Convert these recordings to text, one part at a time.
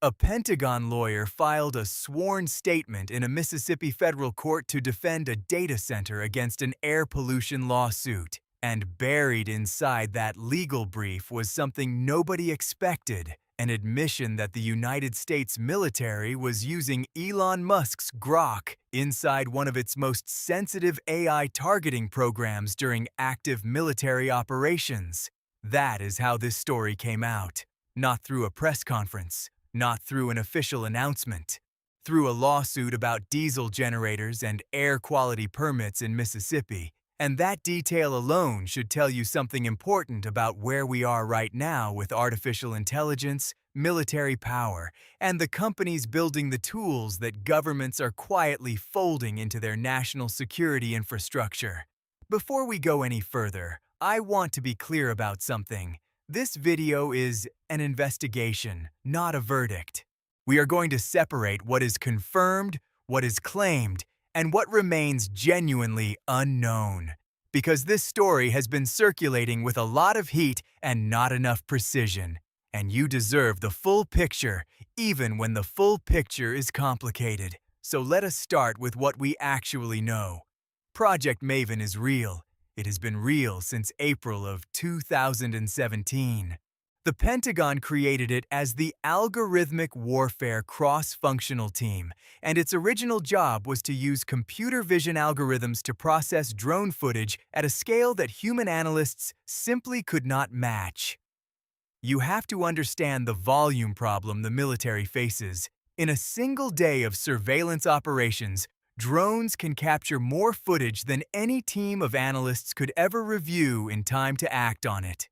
A Pentagon lawyer filed a sworn statement in a Mississippi federal court to defend a data center against an air pollution lawsuit. And buried inside that legal brief was something nobody expected, an admission that the United States military was using Elon Musk's Grok inside one of its most sensitive AI targeting programs during active military operations. That is how this story came out, not through a press conference. Not through an official announcement, through a lawsuit about diesel generators and air quality permits in Mississippi. And that detail alone should tell you something important about where we are right now with artificial intelligence, military power, and the companies building the tools that governments are quietly folding into their national security infrastructure. Before we go any further, I want to be clear about something. This video is an investigation, not a verdict. We are going to separate what is confirmed, what is claimed, and what remains genuinely unknown. Because this story has been circulating with a lot of heat and not enough precision. And you deserve the full picture, even when the full picture is complicated. So let us start with what we actually know. Project Maven is real. It has been real since April of 2017. The Pentagon created it as the Algorithmic Warfare Cross-Functional Team, and its original job was to use computer vision algorithms to process drone footage at a scale that human analysts simply could not match. You have to understand the volume problem the military faces. In a single day of surveillance operations, drones can capture more footage than any team of analysts could ever review in time to act on it.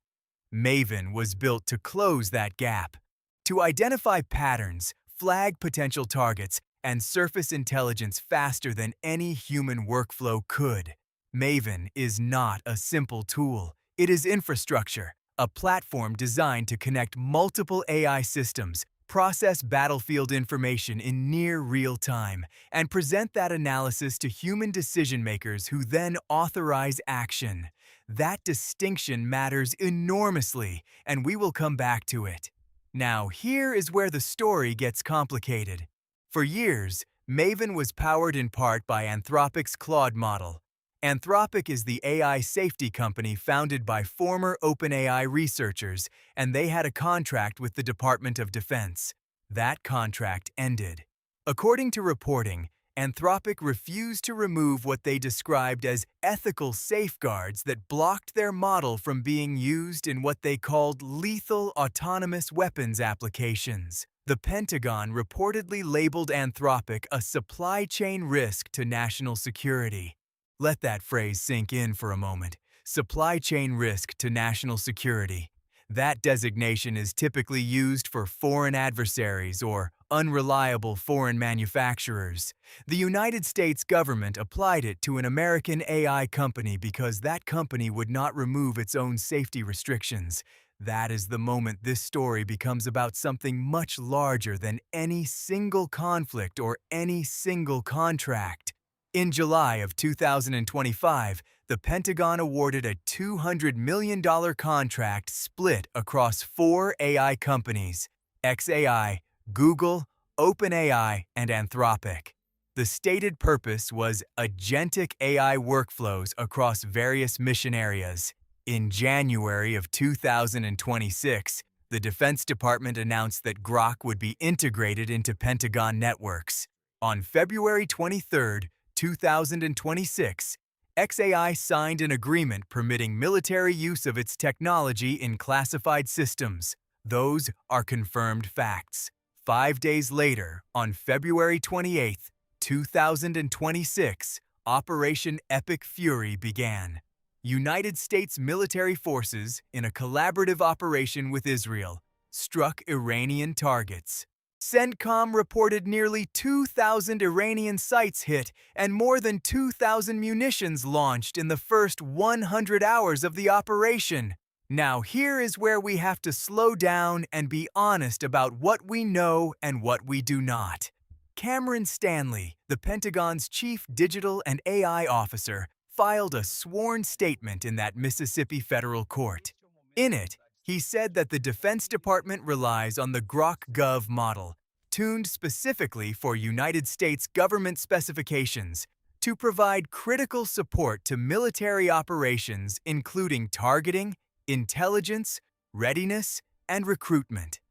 Maven was built to close that gap, to identify patterns, flag potential targets, and surface intelligence faster than any human workflow could. Maven is not a simple tool. It is infrastructure, a platform designed to connect multiple AI systems, process battlefield information in near real time, and present that analysis to human decision-makers who then authorize action. That distinction matters enormously, and we will come back to it. Now, here is where the story gets complicated. For years, Maven was powered in part by Anthropic's Claude model. Anthropic is the AI safety company founded by former OpenAI researchers, and they had a contract with the Department of Defense. That contract ended. According to reporting, Anthropic refused to remove what they described as ethical safeguards that blocked their model from being used in what they called lethal autonomous weapons applications. The Pentagon reportedly labeled Anthropic a supply chain risk to national security. Let that phrase sink in for a moment. Supply chain risk to national security. That designation is typically used for foreign adversaries or unreliable foreign manufacturers. The United States government applied it to an American AI company because that company would not remove its own safety restrictions. That is the moment this story becomes about something much larger than any single conflict or any single contract. In July of 2025, the Pentagon awarded a $200 million contract split across 4 AI companies: xAI, Google, OpenAI, and Anthropic. The stated purpose was agentic AI workflows across various mission areas. In January of 2026, the Defense Department announced that Grok would be integrated into Pentagon networks. On February 23, 2026, xAI signed an agreement permitting military use of its technology in classified systems. Those are confirmed facts. 5 days later, on February 28, 2026, Operation Epic Fury began. United States military forces, in a collaborative operation with Israel, struck Iranian targets. CENTCOM reported nearly 2,000 Iranian sites hit and more than 2,000 munitions launched in the first 100 hours of the operation. Now here is where we have to slow down and be honest about what we know and what we do not. Cameron Stanley, the Pentagon's chief digital and AI officer, filed a sworn statement in that Mississippi federal court. In it, he said that the Defense Department relies on the Grok Gov model, tuned specifically for United States government specifications to provide critical support to military operations including targeting, intelligence, readiness, and recruitment.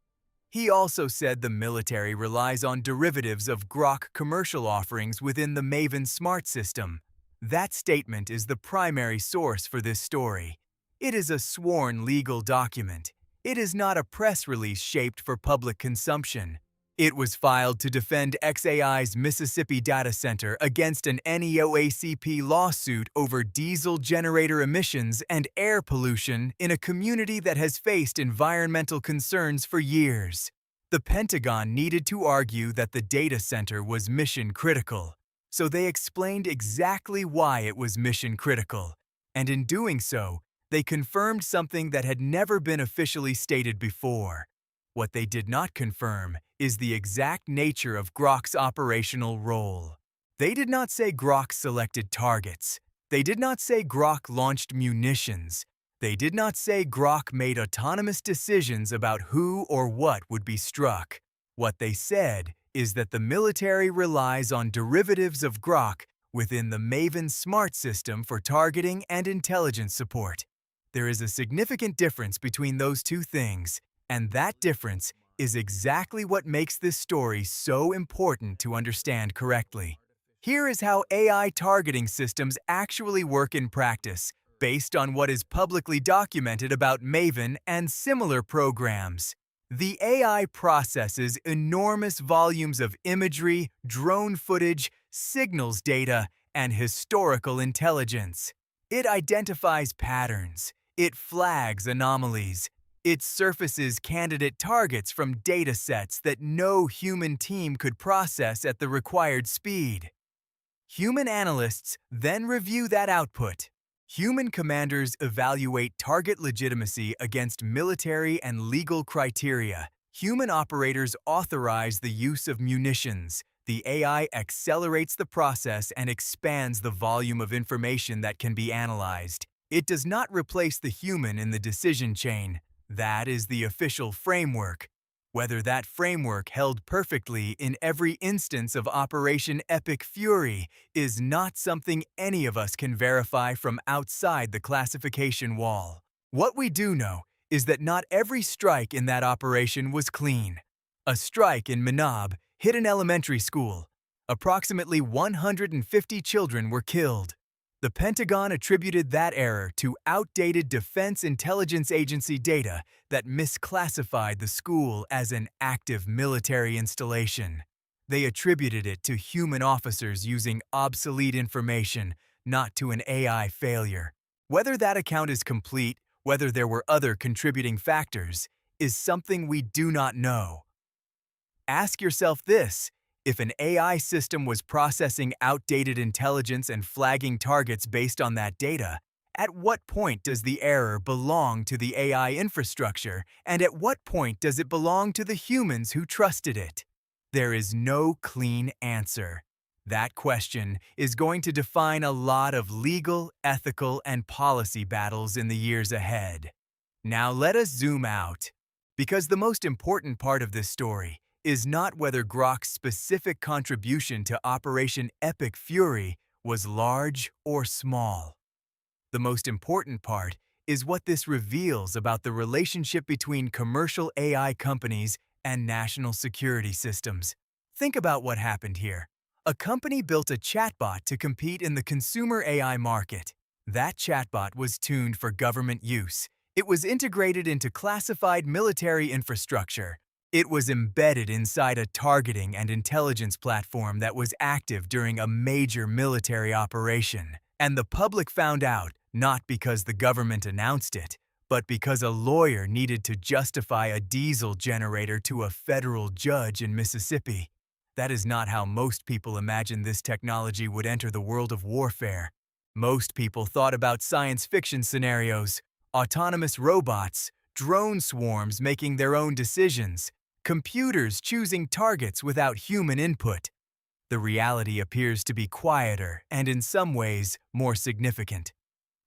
He also said the military relies on derivatives of Grok commercial offerings within the Maven smart system. That statement is the primary source for this story. It is a sworn legal document. It is not a press release shaped for public consumption. It was filed to defend XAI's Mississippi data center against an NEOACP lawsuit over diesel generator emissions and air pollution in a community that has faced environmental concerns for years. The Pentagon needed to argue that the data center was mission critical, so they explained exactly why it was mission critical, and in doing so, they confirmed something that had never been officially stated before. What they did not confirm is the exact nature of Grok's operational role. They did not say Grok selected targets. They did not say Grok launched munitions. They did not say Grok made autonomous decisions about who or what would be struck. What they said is that the military relies on derivatives of Grok within the Maven smart system for targeting and intelligence support. There is a significant difference between those two things, and that difference is exactly what makes this story so important to understand correctly. Here is how AI targeting systems actually work in practice, based on what is publicly documented about Maven and similar programs. The AI processes enormous volumes of imagery, drone footage, signals data, and historical intelligence. It identifies patterns. It flags anomalies. It surfaces candidate targets from data sets that no human team could process at the required speed. Human analysts then review that output. Human commanders evaluate target legitimacy against military and legal criteria. Human operators authorize the use of munitions. The AI accelerates the process and expands the volume of information that can be analyzed. It does not replace the human in the decision chain. That is the official framework. Whether that framework held perfectly in every instance of Operation Epic Fury is not something any of us can verify from outside the classification wall. What we do know is that not every strike in that operation was clean. A strike in Manab hit an elementary school. Approximately 150 children were killed. The Pentagon attributed that error to outdated Defense Intelligence Agency data that misclassified the school as an active military installation. They attributed it to human officers using obsolete information, not to an AI failure. Whether that account is complete, whether there were other contributing factors, is something we do not know. Ask yourself this. If an AI system was processing outdated intelligence and flagging targets based on that data, at what point does the error belong to the AI infrastructure, and at what point does it belong to the humans who trusted it? There is no clean answer. That question is going to define a lot of legal, ethical, and policy battles in the years ahead. Now let us zoom out, because the most important part of this story is not whether Grok's specific contribution to Operation Epic Fury was large or small. The most important part is what this reveals about the relationship between commercial AI companies and national security systems. Think about what happened here. A company built a chatbot to compete in the consumer AI market. That chatbot was tuned for government use. It was integrated into classified military infrastructure. It was embedded inside a targeting and intelligence platform that was active during a major military operation. And the public found out, not because the government announced it, but because a lawyer needed to justify a diesel generator to a federal judge in Mississippi. That is not how most people imagined this technology would enter the world of warfare. Most people thought about science fiction scenarios, autonomous robots, drone swarms making their own decisions, computers choosing targets without human input. The reality appears to be quieter and, in some ways, more significant.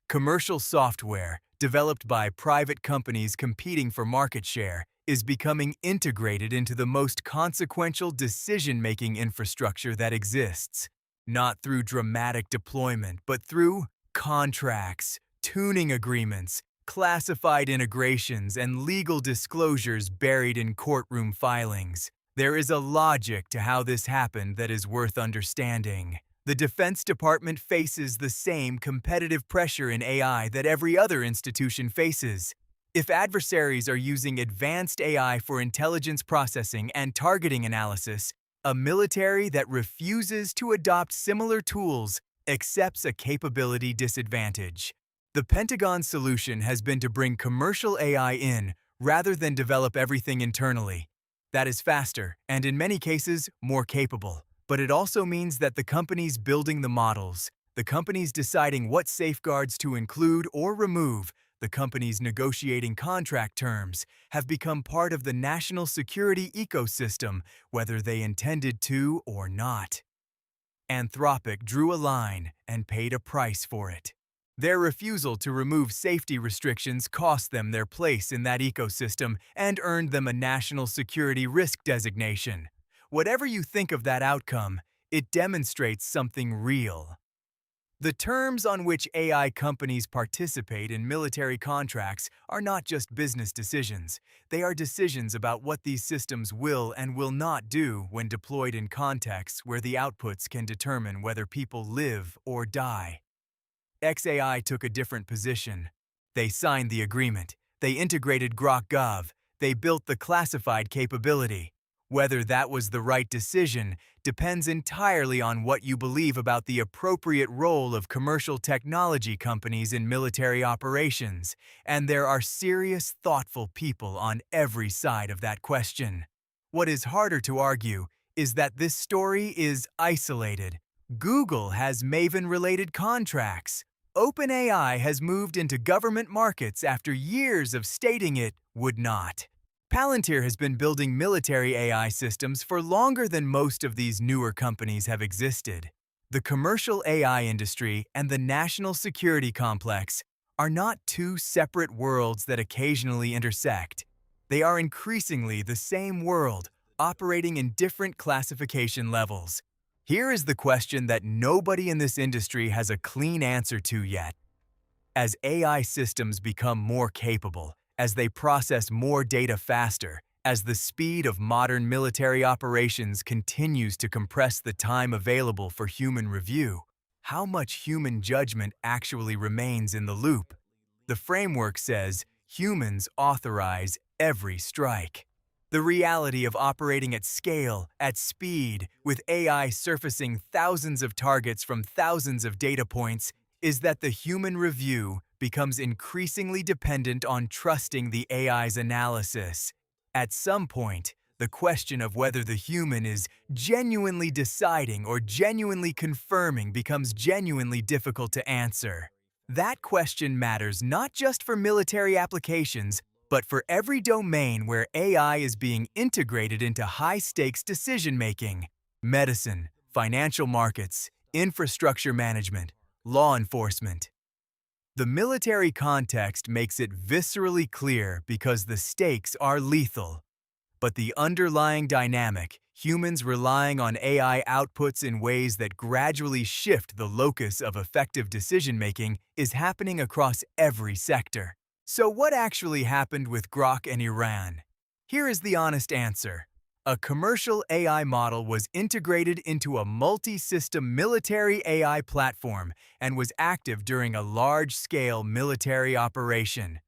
Commercial software, developed by private companies competing for market share, is becoming integrated into the most consequential decision-making infrastructure that exists, not through dramatic deployment, but through contracts, tuning agreements, classified integrations, and legal disclosures buried in courtroom filings. There is a logic to how this happened that is worth understanding. The Defense Department faces the same competitive pressure in AI that every other institution faces. If adversaries are using advanced AI for intelligence processing and targeting analysis, a military that refuses to adopt similar tools accepts a capability disadvantage. The Pentagon's solution has been to bring commercial AI in rather than develop everything internally. That is faster and, in many cases, more capable. But it also means that the companies building the models, the companies deciding what safeguards to include or remove, the companies negotiating contract terms, have become part of the national security ecosystem, whether they intended to or not. Anthropic drew a line and paid a price for it. Their refusal to remove safety restrictions cost them their place in that ecosystem and earned them a national security risk designation. Whatever you think of that outcome, it demonstrates something real. The terms on which AI companies participate in military contracts are not just business decisions. They are decisions about what these systems will and will not do when deployed in contexts where the outputs can determine whether people live or die. XAI took a different position. They signed the agreement. They integrated Grok Gov. They built the classified capability. Whether that was the right decision depends entirely on what you believe about the appropriate role of commercial technology companies in military operations, and there are serious, thoughtful people on every side of that question. What is harder to argue is that this story is isolated. Google has Maven-related contracts. OpenAI has moved into government markets after years of stating it would not. Palantir has been building military AI systems for longer than most of these newer companies have existed. The commercial AI industry and the national security complex are not two separate worlds that occasionally intersect. They are increasingly the same world, operating in different classification levels. Here is the question that nobody in this industry has a clean answer to yet. As AI systems become more capable, as they process more data faster, as the speed of modern military operations continues to compress the time available for human review, how much human judgment actually remains in the loop? The framework says humans authorize every strike. The reality of operating at scale, at speed, with AI surfacing thousands of targets from thousands of data points, is that the human review becomes increasingly dependent on trusting the AI's analysis. At some point, the question of whether the human is genuinely deciding or genuinely confirming becomes genuinely difficult to answer. That question matters not just for military applications, but for every domain where AI is being integrated into high-stakes decision-making: medicine, financial markets, infrastructure management, law enforcement. The military context makes it viscerally clear because the stakes are lethal. But the underlying dynamic, humans relying on AI outputs in ways that gradually shift the locus of effective decision-making, is happening across every sector. So what actually happened with Grok and Iran? Here is the honest answer. A commercial AI model was integrated into a multi-system military AI platform and was active during a large-scale military operation.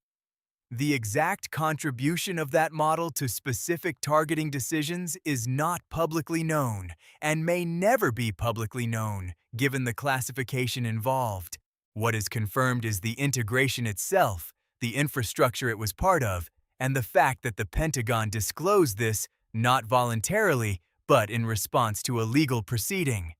The exact contribution of that model to specific targeting decisions is not publicly known and may never be publicly known, given the classification involved. What is confirmed is the integration itself, the infrastructure it was part of, and the fact that the Pentagon disclosed this not voluntarily, but in response to a legal proceeding.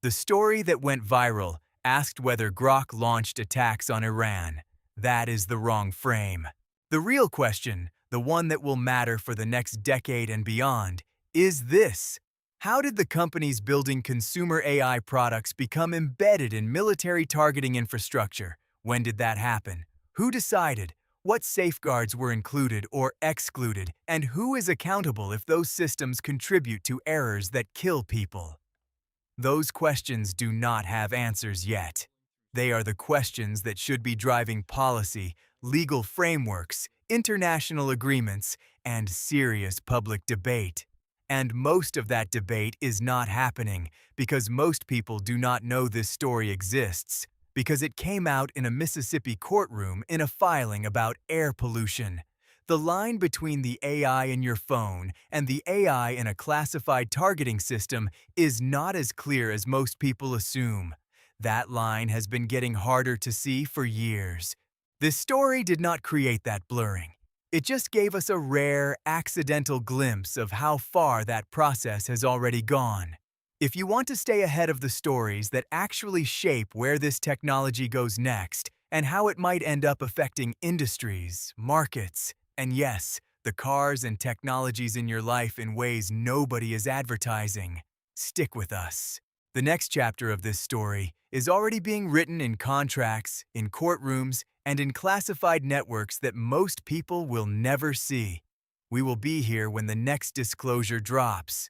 The story that went viral asked whether Grok launched attacks on Iran. That is the wrong frame. The real question, the one that will matter for the next decade and beyond, is this: how did the companies building consumer AI products become embedded in military targeting infrastructure? When did that happen? Who decided? what safeguards were included or excluded, and who is accountable if those systems contribute to errors that kill people. Those questions do not have answers yet. They are the questions that should be driving policy, legal frameworks, international agreements, and serious public debate. And most of that debate is not happening because most people do not know this story exists, because it came out in a Mississippi courtroom in a filing about air pollution. The line between the AI in your phone and the AI in a classified targeting system is not as clear as most people assume. That line has been getting harder to see for years. This story did not create that blurring. It just gave us a rare, accidental glimpse of how far that process has already gone. If you want to stay ahead of the stories that actually shape where this technology goes next and how it might end up affecting industries, markets, and yes, the cars and technologies in your life in ways nobody is advertising, stick with us. The next chapter of this story is already being written in contracts, in courtrooms, and in classified networks that most people will never see. We will be here when the next disclosure drops.